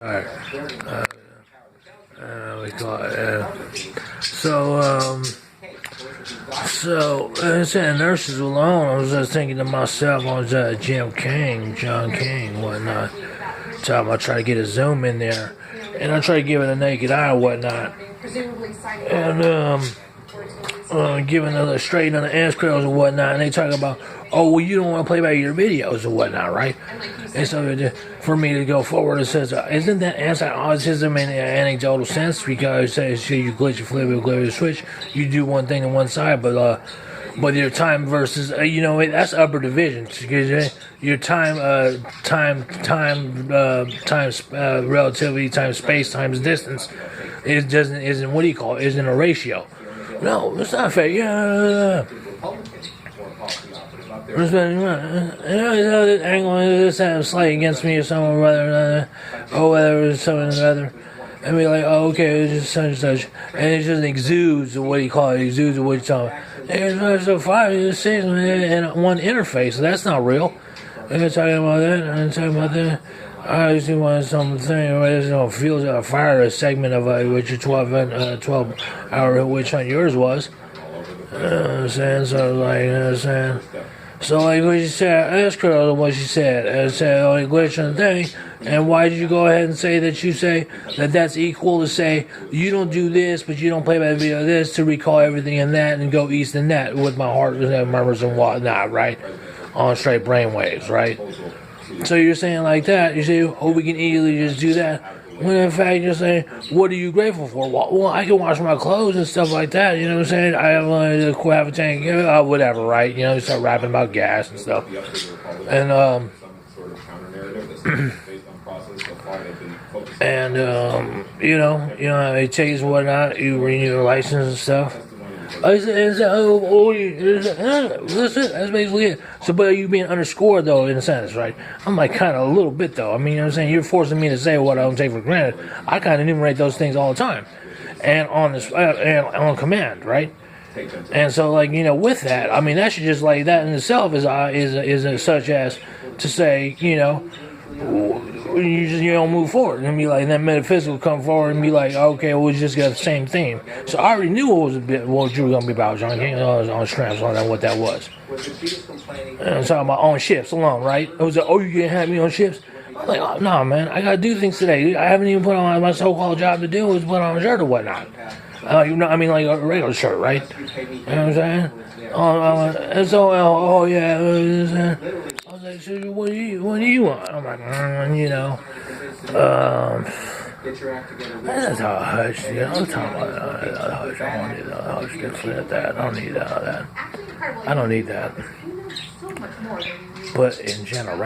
Alright, we got so I said nurses alone. I was just thinking to myself, I was John King, whatnot. Time I try to get a zoom in there, and I try to give it a naked eye, whatnot, and giving a straight on the ass curls and whatnot, and they talk about, oh, well, you don't want to play by your videos and whatnot, right? And so for me to go forward, it says, isn't that anti-autism in an anecdotal sense? Because it says you glitch, you flip, you glitch, you switch, you do one thing on one side, but your time versus, that's upper division. Because your time, relativity, time, space, times distance, isn't what do you call it? Isn't a ratio. No, it's not fair. Yeah. This angle is slight against me or something, whether it's something or other. And be like, oh, okay, it's just such and such. And it just exudes, what do you call it? Exudes what you're talking about. And so far, it's in one interface. So that's not real. And they're talking about that, and talking about that. I just want something where there's feels a fire a segment of which your 12-hour which on yours was. I'm saying, so like, I'm saying. So like what you said, I asked her what she said. I said, oh, glitch on the thing. And why did you go ahead and say that you say that that's equal to say you don't do this, but you don't play by the video this to recall everything in that and go east and that with my heart murmurs and whatnot, right? On straight brainwaves, right? So you're saying like that, you say, oh, we can easily just do that. When in fact you're saying, what are you grateful for? Well, I can wash my clothes and stuff like that, you know what I'm saying? I have a tank, whatever, right? You start rapping about gas and stuff. And, it takes whatnot, you renew your license and stuff. That's basically it. So, but are you being underscored, though, in a sense, right? I'm like, kind of a little bit, though. I mean, you know what I'm saying? You're forcing me to say what I don't take for granted. I kind of enumerate those things all the time. And on command, right? And so, like, with that, I mean, that should just, like, that in itself is such as to say, you don't move forward and be like, and then metaphysical come forward and be like, okay, well, we just got the same theme. So I already knew what you were gonna be about, John King, on Shrimps, on what that was. And I'm talking about on ships alone, right? It was like, oh, you can't have me on ships. I'm like, oh, no, man, I gotta do things today. I haven't even put on my so-called job to do is put on a shirt or whatnot. I mean, like a regular shirt, right? You know what I'm saying? And so, yeah. I was like, so what do you want? I'm like, that's how I hush. I'm talking about hush. I don't need that hush. Get that. I don't need that. I don't need that. But in general,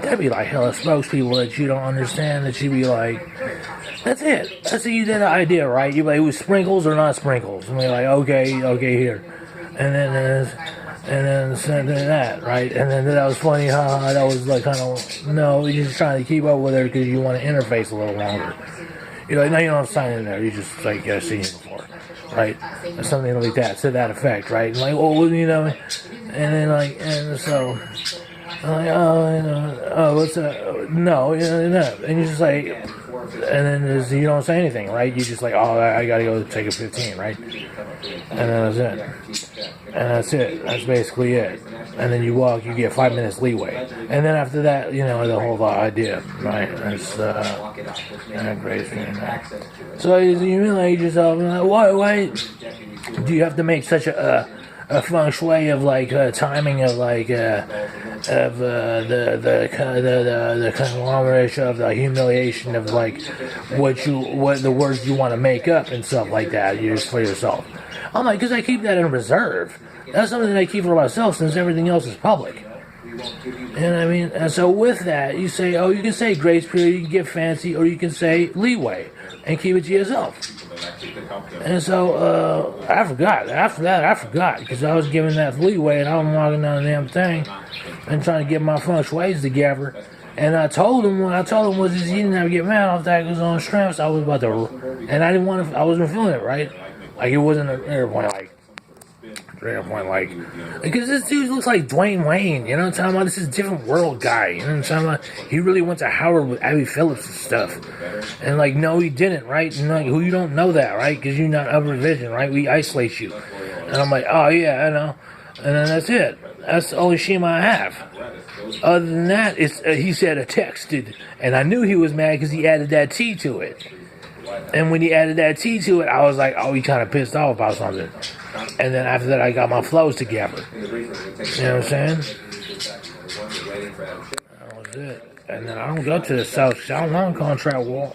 that'd be like hella spokespeople that you don't understand. That you be like, that's it. That's it. You did the idea, right? You be like, it was sprinkles or not sprinkles, and you're like, okay, here, and then said that, right? And then that was funny, that was like kind of, no, you're just trying to keep up with her because you want to interface a little longer. You're like, no, you don't have to sign in there. You just, like, seen it before, right? Or something like that, to that effect, right? And like, oh, and then, like, and so, I'm like, what's that? No, no. And you're just like, and then you don't say anything, right? You just like, oh, I gotta go take a 15, right? And then that's it. And that's it. That's basically it. And then you walk, you get 5 minutes leeway. And then after that, the whole idea, right? That's great. So you realize yourself, why do you have to make such a feng shui of like timing of like the conglomeration of the humiliation of like what the words you want to make up and stuff like that just for yourself. I'm like, because I keep that in reserve. That's something that I keep for myself since everything else is public. And I mean, and so with that, you say, oh, you can say grace period, you can get fancy, or you can say leeway and keep it to yourself. And so I forgot. After that, I forgot because I was giving that leeway and I was walking down the damn thing and trying to get my feng shuis together. And I told him was he didn't have to get mad off that because on Shrimps I was about to, and I didn't want to. I wasn't feeling it right. Like it wasn't a point like standpoint, like, because this dude looks like Dwayne Wayne, you know what I'm talking about? This is a different world guy, you know what I'm talking about? He really went to Howard with Abby Phillips and stuff. And, like, no, he didn't, right? And, like, who you don't know that, right? Because you're not upper vision, right? We isolate you. And I'm like, oh, yeah, I know. And then that's it. That's the only shame I have. Other than that, it's he said a texted, and I knew he was mad because he added that T to it. And when he added that T to it, I was like, oh, he kind of pissed off about something. And then after that, I got my flows together. You know what I'm saying? That was it. And then I don't go to the South. I don't want contract war.